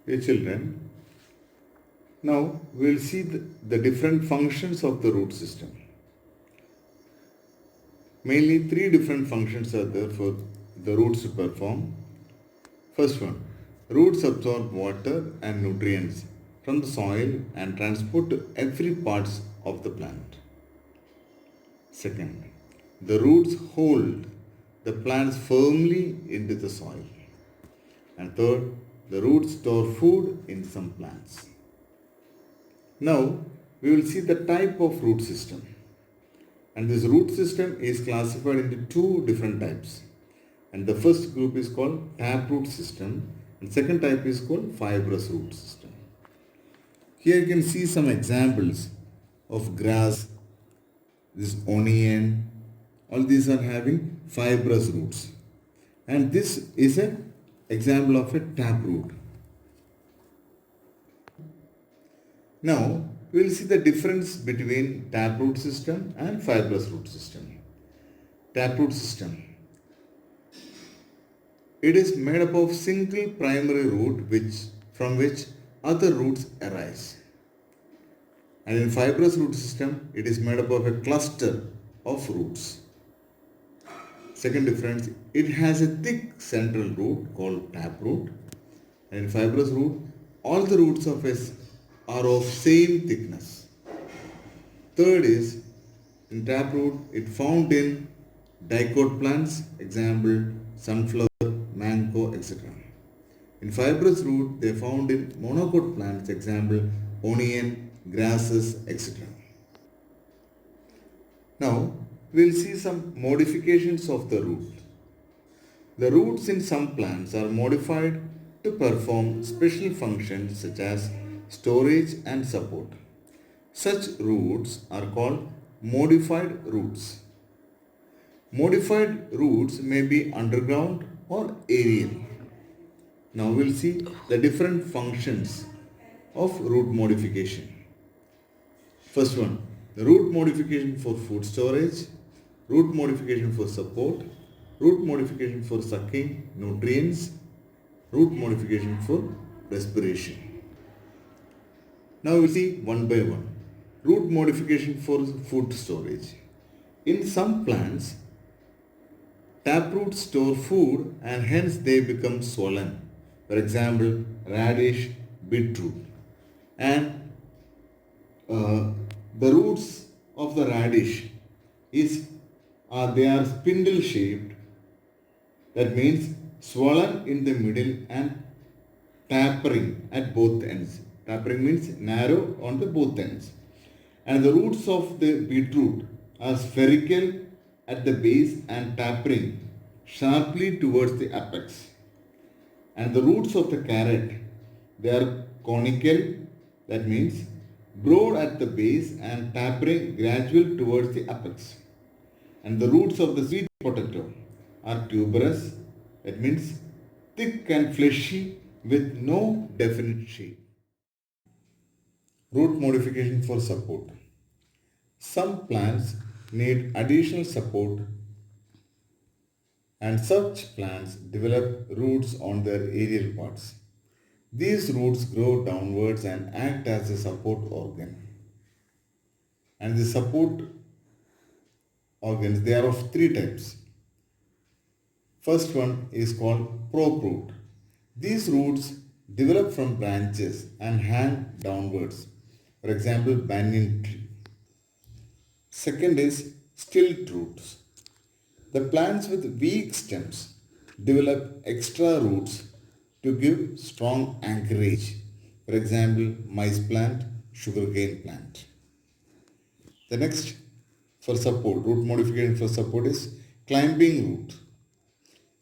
Dear children, now we will see the different functions of the root system. Mainly three different functions are there for the roots to perform. First one, roots absorb water and nutrients from the soil and transport to every parts of the plant. Second, the roots hold the plants firmly into the soil. And third, the roots store food in some plants. Now, we will see the type of root system. And this root system is classified into two different types. And the first group is called taproot system, and second type is called fibrous root system. Here you can see some examples of grass, this onion, all these are having fibrous roots. And this is an example of a taproot. Now, we will see the difference between taproot system and fibrous root system. Taproot system. It is made up of single primary root from which other roots arise. And in fibrous root system, it is made up of a cluster of roots. Second difference, it has a thick central root called taproot. And in fibrous root, all the roots are of same thickness. Third is, in taproot, it found in dicot plants, example sunflower, mango, etc. In fibrous root, they found in monocot plants, example onion, grasses, etc. Now, we will see some modifications of the root. The roots in some plants are modified to perform special functions such as storage and support. Such roots are called modified roots. Modified roots may be underground or aerial. Now we will see the different functions of root modification. First one, the root modification for food storage, root modification for support, root modification for sucking nutrients, root modification for respiration. Now we see one by one. Root modification for food storage. In some plants, taproots store food and hence they become swollen. For example, radish, beetroot. And the roots of the radish they are spindle shaped. That means swollen in the middle and tapering at both ends. Tapering means narrow on the both ends. And the roots of the beetroot are spherical at the base and tapering sharply towards the apex. And the roots of the carrot, they are conical, that means broad at the base and tapering gradual towards the apex. And the roots of the sweet potato are tuberous, that means thick and fleshy with no definite shape. Root modification for support. Some plants need additional support and such plants develop roots on their aerial parts. These roots grow downwards and act as a support organ. And the support organs, they are of three types. First one is called prop root. These roots develop from branches and hang downwards. For example, banyan tree. Second is stilt roots. The plants with weak stems develop extra roots to give strong anchorage. For example, maize plant, sugarcane plant. The next for support, root modification for support is climbing root.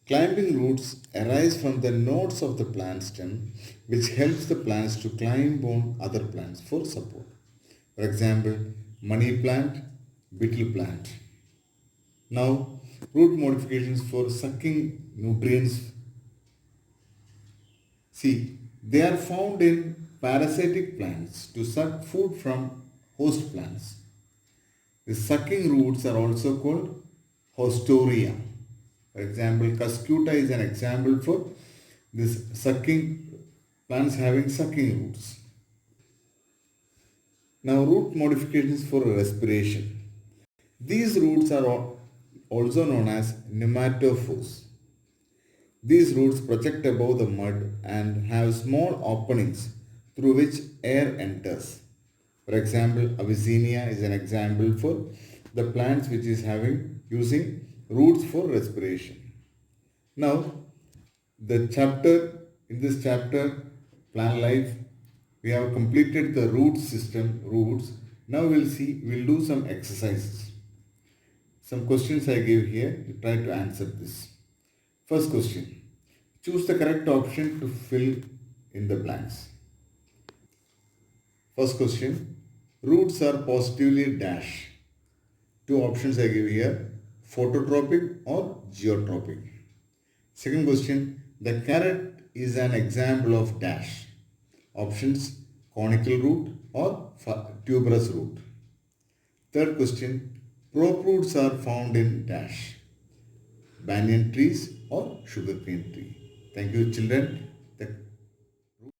Climbing roots arise from the nodes of the plant stem which helps the plants to climb on other plants for support. For example, money plant, beetle plant. Now, root modifications for sucking nutrients. See, they are found in parasitic plants to suck food from host plants. The sucking roots are also called hostoria. For example, cuscuta is an example for this sucking plants having sucking roots. Now, root modifications for respiration. These roots are also known as pneumatophores. These roots project above the mud and have small openings through which air enters. For example, Avicennia is an example for the plants which is having using roots for respiration. Now, the chapter in this chapter, plant life, we have completed the root system, roots. Now we'll do some exercises. Some questions I gave here, you try to answer this. First question, choose the correct option to fill in the blanks. First question, roots are positively dash. Two options I give here, phototropic or geotropic. Second question, the carrot is an example of dash. Options, conical root or tuberous root. Third question, prop roots are found in dash. Banyan trees or sugarcane tree. Thank you children. The